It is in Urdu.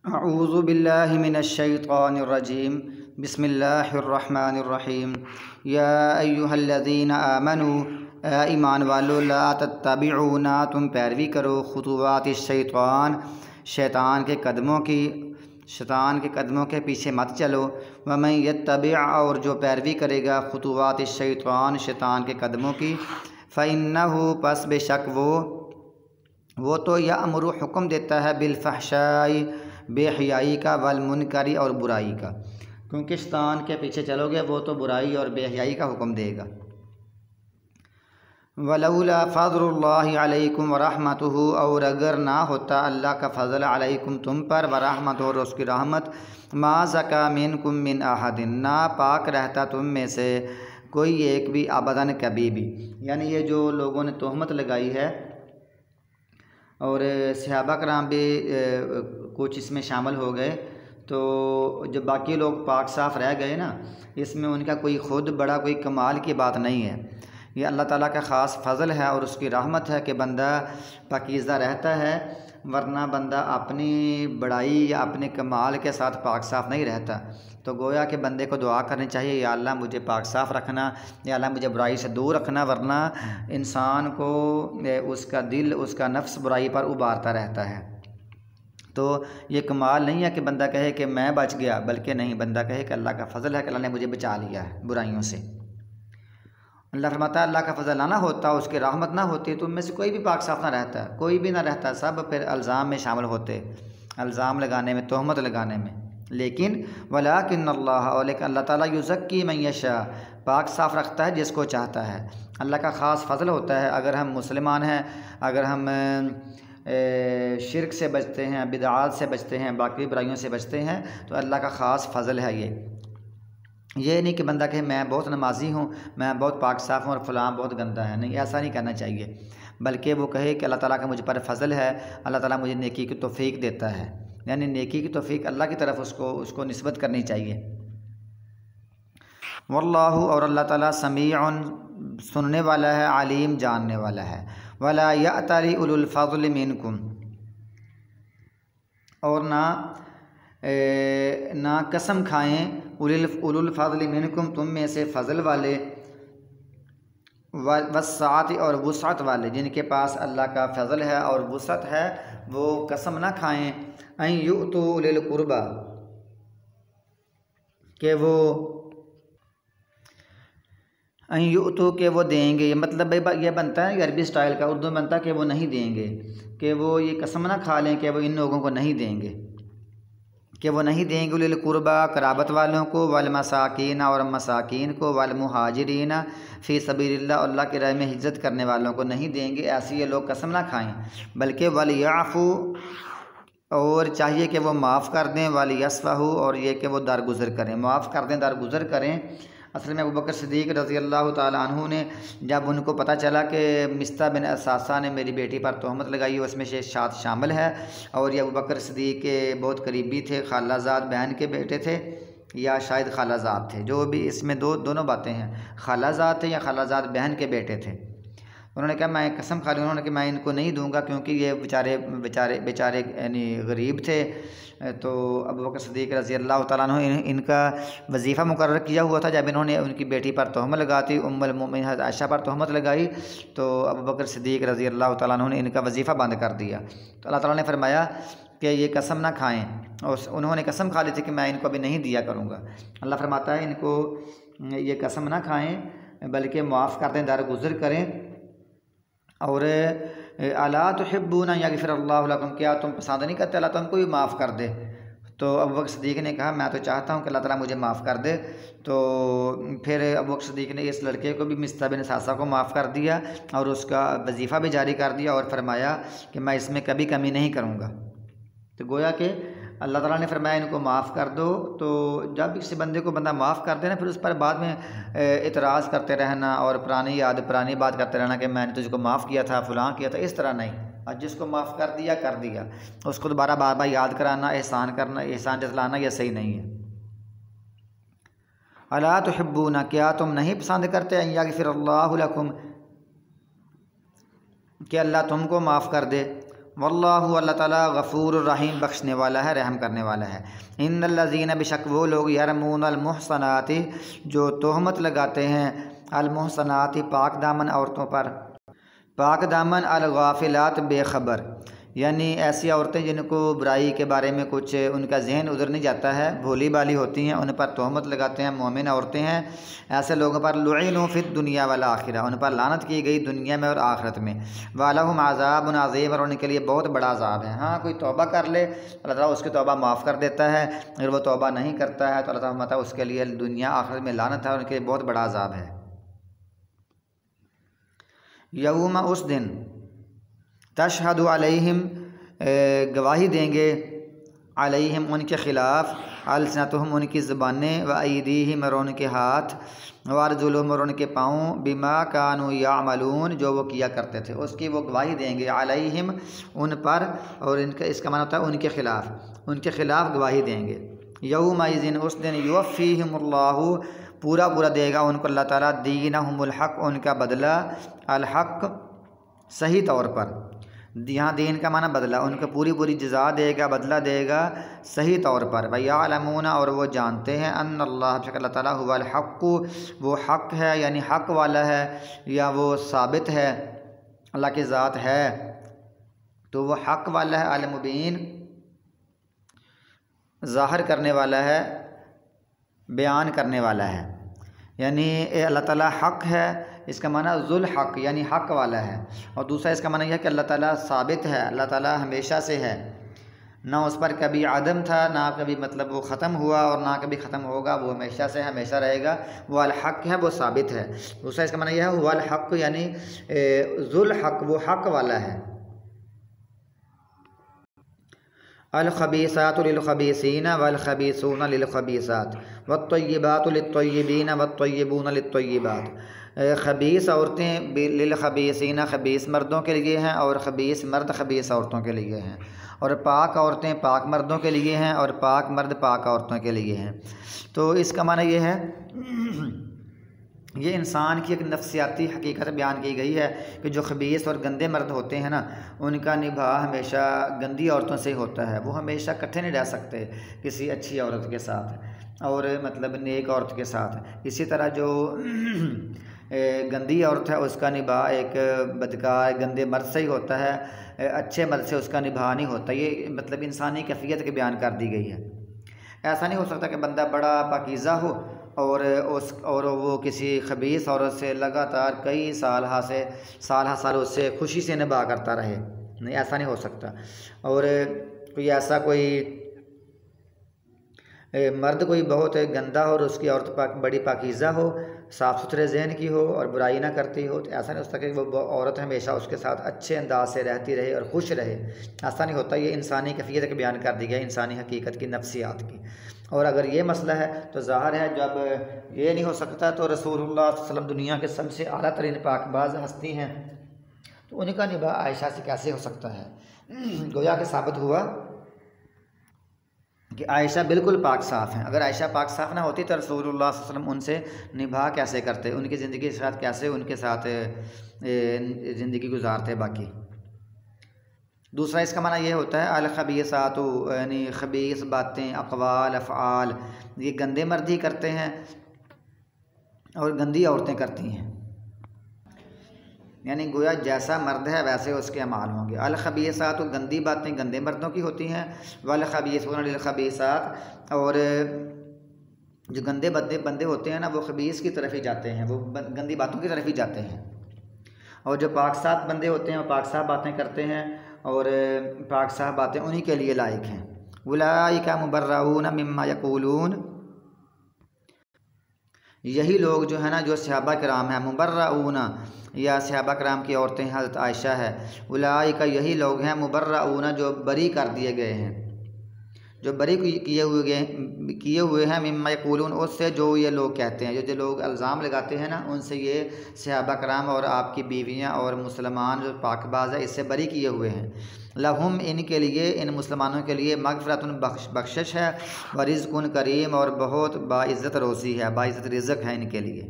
اعوذ باللہ من الشیطان الرجیم بسم اللہ الرحمن الرحیم یا ایہا الذین آمنوا اے ایمان والو لا تتبعوا نہ تم پیروی کرو خطوات الشیطان شیطان کے قدموں کے پیچھے مت چلو ومن یتبع اور جو پیروی کرے گا خطوات الشیطان شیطان کے قدموں کی فإنہ پس بے شک وہ تو یأمر حکم دیتا ہے بالفحشاء بے حیائی کا والمنکری اور برائی کا، کیونکہ شیطان کے پیچھے چلو گے وہ تو برائی اور بے حیائی کا حکم دے گا۔ ولولا فضل اللہ علیکم ورحمتہ اور اگر نہ ہوتا اللہ کا فضل علیکم تم پر ورحمتہ اور اس کی رحمت ما زکا منکم من احد نہ پاک رہتا تم میں سے کوئی ایک بھی ابداً کبھی بھی، یعنی یہ جو لوگوں نے تہمت لگائی ہے اور صحابہ کرام بھی کچھ اس میں شامل ہو گئے، تو جب باقی لوگ پاک صاف رہ گئے نا، اس میں ان کا کوئی خود بڑا کوئی کمال کی بات نہیں ہے، یہ اللہ تعالیٰ کا خاص فضل ہے اور اس کی رحمت ہے کہ بندہ پاکیزہ رہتا ہے، ورنہ بندہ اپنی بڑائی یا اپنے کمال کے ساتھ پاک صاف نہیں رہتا۔ تو گویا کہ بندے کو دعا کرنی چاہیے، یا اللہ مجھے پاک صاف رکھنا، یا اللہ مجھے برائی سے دور رکھنا، ورنہ انسان کو اس کا دل اس کا نفس برائی پر ابھارتا رہتا ہے۔ تو یہ کمال نہیں ہے کہ بندہ کہے کہ میں بچ گیا، بلکہ نہیں، بندہ کہے کہ اللہ کا فضل ہے کہ اللہ نے مجھے بچا لیا ہے برائیوں سے۔ اللہ فرماتا ہے اللہ کا فضل نہ ہوتا، اس کی رحمت نہ ہوتی تو ان میں سے کوئی بھی پاک صاف نہ رہتا، کوئی بھی نہ رہتا، سب پھر الزام میں شامل ہوتے، الزام لگانے میں، تہمت لگانے میں۔ لیکن ولیکن اللہ، اور لیکن اللہ تعالیٰ یزکی من یشاء پاک صاف رکھتا ہے جس کو چاہتا ہے، اللہ کا خاص فضل ہوتا ہے۔ اگر ہم مسلمان ہیں، اگر ہم شرک سے بچتے ہیں، بدعات سے بچتے ہیں، باقی برائیوں سے بچتے ہیں، تو اللہ کا خاص فضل ہے یہ نہیں کہ بندہ کہے میں بہت نمازی ہوں، میں بہت پاک صاف ہوں اور فلاں بہت گندہ ہے، نہیں، ایسا نہیں کرنا چاہیے، بلکہ وہ کہے کہ اللہ تعالیٰ کا مجھ پر فضل ہے، اللہ تعالیٰ مجھے نیکی کی توفیق دیتا ہے، یعنی نیکی کی توفیق اللہ کی طرف اس کو نسبت کرنی چاہیے۔ واللہ اور اللہ تعالیٰ سمیع سننے والا ہے، علیم جاننے والا ہے۔ ولا یأتل اولو الفضل منکم اور نہ قسم کھائیں اولو الفضل منکم تم میں سے فضل والے، والسعۃ اور وسعت والے، جن کے پاس اللہ کا فضل ہے اور وسعت ہے، وہ قسم نہ کھائیں ان یؤتوا اولی القربی کہ وہ دیں گے، یہ مطلب یہ بنتا ہے عربی سٹائل کا، اردو میں بنتا ہے کہ وہ نہیں دیں گے، کہ وہ یہ قسم نہ کھا لیں کہ وہ ان لوگوں کو نہیں دیں گے، کہ وہ نہیں دیں گے اولی القربی قرابت والوں کو، والمساکین اور مساکین کو، والمہاجرین فی سبیل اللہ اللہ کی راہ میں ہجرت کرنے والوں کو نہیں دیں گے، ایسی یہ لوگ قسم نہ کھائیں، بلکہ ولیعفوا اور چاہیے کہ وہ معاف کر دیں، ولیصفحوا اور یہ کہ وہ درگزر کریں، معاف کر دیں، درگزر کریں۔ اصل میں ابوبکر صدیق رضی اللہ تعالیٰ عنہ نے جب ان کو پتہ چلا کہ مصطح بن اثاثہ نے میری بیٹی پر تہمت لگائی، اس میں شاد شامل ہے، اور یہ ابوبکر صدیق کے بہت قریبی تھے، خالہ زاد بہن کے بیٹے تھے یا شاید خالہ زاد تھے، جو بھی اس میں دونوں باتیں ہیں، خالہ زاد تھے یا خالہ زاد بہن کے بیٹے تھے۔ انہوں نے کہا میں قسم کھا لی، انہوں نے کہ میں ان کو نہیں دوں گا کیونکہ یہ بیچارے یعنی غریب تھے۔ تو ابوبکر صدیق رضی اللہ تعالیٰ عنہ ان کا وظیفہ مقرر کیا ہوا تھا، جب انہوں نے ان کی بیٹی پر تہمت لگاتی، ام المؤمنین حضرت عائشہ پر تہمت لگائی، تو ابوبکر صدیق رضی اللہ تعالیٰ عنہ نے ان کا وظیفہ بند کر دیا۔ تو اللہ تعالیٰ نے فرمایا کہ یہ قسم نہ کھائیں، اور انہوں نے قسم کھا لی تھی کہ میں ان کو ابھی نہیں دیا کروں گا۔ اللہ فرماتا ہے ان کو یہ قسم نہ کھائیں بلکہ معاف کر دیں، درگزر کریں۔ اور الا تحبون ان یغفر اللہ لکم کیا تم پسند نہیں کرتے اللہ تم کو بھی معاف کر دے؟ تو ابوبکر صدیق نے کہا میں تو چاہتا ہوں کہ اللہ تعالیٰ مجھے معاف کر دے۔ تو پھر ابوبکر صدیق نے اس لڑکے کو بھی مصطح بن اثاثہ کو معاف کر دیا اور اس کا وظیفہ بھی جاری کر دیا، اور فرمایا کہ میں اس میں کبھی کمی نہیں کروں گا۔ تو گویا کہ اللہ تعالیٰ نے فرمایا ان کو معاف کر دو، تو جب کسی بندے کو بندہ معاف کر دے نا، پھر اس پر بعد میں اعتراض کرتے رہنا اور پرانی بات کرتے رہنا کہ میں نے تجھ کو معاف کیا تھا، فلاں کیا تھا، اس طرح نہیں، اور جس کو معاف کر دیا کر دیا، اس کو دوبارہ بار بار یاد کرانا، احسان کرنا، احسان جتلانا، یہ صحیح نہیں ہے۔ الا تحبون کیا تم نہیں پسند کرتے ان یغفر اللہ لکم کہ اللہ تم کو معاف کر دے، واللہ اللہ تعالیٰ غفور الرحیم بخشنے والا ہے، رحم کرنے والا ہے۔ ان الذین بشک وہ لوگ یرمون المحصنات جو تہمت لگاتے ہیں، المحصنات پاک دامن عورتوں پر، پاک دامن الغافلات بے خبر، یعنی ایسی عورتیں جن کو برائی کے بارے میں کچھ ان کا ذہن ادھر نہیں جاتا ہے، بھولی بالی ہوتی ہیں، ان پر تہمت لگاتے ہیں، مومن عورتیں ہیں، ایسے لوگوں پر لعنوا فی الدنیا والآخرہ، ان پر لعنت کی گئی دنیا میں اور آخرت میں، وَلَهُمْ عَذَابٌ عَظِيمٌ، اور ان کے لیے بہت بڑا عذاب ہے۔ ہاں کوئی توبہ کر لے اللہ تعالیٰ اس کی توبہ معاف کر دیتا ہے، اگر وہ توبہ نہیں کرتا ہے تو اللہ تعالیٰ فرماتا ہے اس کے لیے دنیا آخرت میں لعنت ہے اور ان کے لیے بہت بڑا عذاب ہے۔ یوم اس دن تشہد علیہم گواہی دیں گے، علیہم ان کے خلاف، السنتہم ان کی زبانیں، و ایدیہم اور ان کے ہاتھ، و ارجلہم اور ان کے پاؤں، بما کانوا یعملون جو وہ کیا کرتے تھے، اس کی وہ گواہی دیں گے، علیہم ان پر، اور ان کا اس کا معنی ہوتا ہے ان کے خلاف، ان کے خلاف گواہی دیں گے۔ یومئذ اس دن یوفیہم اللہ پورا پورا دے گا ان کو اللہ تعالیٰ، دینہم الحق ان کا بدلہ، الحق صحیح طور پر، یہاں دین کا معنی بدلہ، ان کو پوری پوری جزا دے گا، بدلہ دے گا صحیح طور پر۔ وَيَعْلَمُونَ اور وہ جانتے ہیں، ان اللہ بشک اللہ تعالیٰ هو الحق وہ حق ہے، یعنی حق والا ہے، یا وہ ثابت ہے، اللہ کی ذات ہے تو وہ حق والا ہے، المبین ظاہر کرنے والا ہے، بیان کرنے والا ہے، یعنی اللہ تعالیٰ حق ہے، اس کا معنی ذو الحق یعنی حق والا ہے، اور دوسرا اس کا معنی یہ ہے کہ اللہ تعالیٰ ثابت ہے، اللہ تعالیٰ ہمیشہ سے ہے، نہ اس پر کبھی عدم تھا، نہ کبھی مطلب وہ ختم ہوا اور نہ کبھی ختم ہوگا، وہ ہمیشہ سے ہمیشہ رہے گا، وہ الحق ہے، وہ ثابت ہے۔ دوسرا اس کا معنی یہ ہے وہ الحق یعنی ذو الحق وہ حق والا ہے۔ الخبیثات للخبیثین والخبیثون للخبیثات والطیبات للطیبین والطیبون للطیبات، خبیث عورتیں للخبیثین خبیث مردوں کے لیے ہیں، اور خبیث مرد خبیث عورتوں کے لیے ہیں، اور پاک عورتیں پاک مردوں کے لیے ہیں، اور پاک مرد پاک عورتوں کے لیے ہیں۔ تو اس کا معنی یہ ہے، یہ انسان کی ایک نفسیاتی حقیقت بیان کی گئی ہے کہ جو خبیث اور گندے مرد ہوتے ہیں نا، ان کا نباہ ہمیشہ گندی عورتوں سے ہی ہوتا ہے، وہ ہمیشہ اکٹھے نہیں رہ سکتے کسی اچھی عورت کے ساتھ اور مطلب نیک عورت کے ساتھ۔ اسی طرح جو گندی عورت ہے اس کا نباہ ایک بدکار گندے مرد سے ہی ہوتا ہے، اچھے مرد سے اس کا نباہ نہیں ہوتا۔ یہ مطلب انسانی کیفیت کے بیان کر دی گئی ہے۔ ایسا نہیں ہو سکتا کہ بندہ بڑا پاکیزہ ہو اور وہ کسی خبیث عورت سے لگاتار کئی سال سال اس سے خوشی سے نباہ کرتا رہے، نہیں ایسا نہیں ہو سکتا۔ اور کوئی ایسا کوئی مرد کوئی بہت گندا ہو اور اس کی عورت بڑی پاکیزہ ہو، صاف ستھرے ذہن کی ہو اور برائی نہ کرتی ہو، تو ایسا نہیں ہو سکتا کہ وہ عورت ہمیشہ اس کے ساتھ اچھے انداز سے رہتی رہے اور خوش رہے، ایسا نہیں ہوتا۔ یہ انسانی کیفیت کا بیان کر دی گیا، انسانی حقیقت کی نفسیات کی۔ اور اگر یہ مسئلہ ہے تو ظاہر ہے جب یہ نہیں ہو سکتا تو رسول اللہ صلی اللہ علیہ وسلم دنیا کے سب سے اعلیٰ ترین پاک باز ہستی ہیں، تو ان کا نباہ عائشہ سے کیسے ہو سکتا ہے؟ گویا کہ ثابت ہوا کہ عائشہ بالکل پاک صاف ہیں۔ اگر عائشہ پاک صاف نہ ہوتی تو رسول اللہ صلی اللہ علیہ وسلم ان سے نباہ کیسے کرتے، ان کی زندگی کے ساتھ کیسے ان کے ساتھ زندگی گزارتے باقی۔ دوسرا اس کا معنی یہ ہوتا ہے الخبیثات یعنی خبیث باتیں، اقوال، افعال، یہ گندے مرد ہی کرتے ہیں اور گندی عورتیں کرتی ہیں، یعنی گویا جیسا مرد ہے ویسے اس کے اعمال ہوں گے۔ الخبیثات گندی باتیں گندے مردوں کی ہوتی ہیں، والخبیثون للخبیثات اور جو گندے بندے ہوتے ہیں نا وہ خبیث کی طرف ہی جاتے ہیں، وہ گندی باتوں کی طرف ہی جاتے ہیں، اور جو پاک صاف بندے ہوتے ہیں وہ پاک صاف باتیں کرتے ہیں اور پاک صاف باتیں انہی کے لیے لائق ہیں۔ اولئک مبرؤون مما یقولون، یہی لوگ جو ہے نا جو صحابہ کرام ہیں، مبرؤون یا صحابہ کرام کی عورتیں حضرت عائشہ ہے، اولئک یہی لوگ ہیں مبرؤون جو بری کر دیے گئے ہیں، جو بری کیے ہوئے ہیں مما یقولون اس سے جو یہ لوگ کہتے ہیں، جو لوگ الزام لگاتے ہیں نا ان سے یہ صحابہ کرام اور آپ کی بیویاں اور مسلمان جو پاک باز ہے اس سے بری کیے ہوئے ہیں۔ لہم ان کے لیے، ان مسلمانوں کے لیے مغفرت بخشش ہے، ورزق کریم اور بہت باعزت روزی ہے، باعزت رزق ہے ان کے لیے۔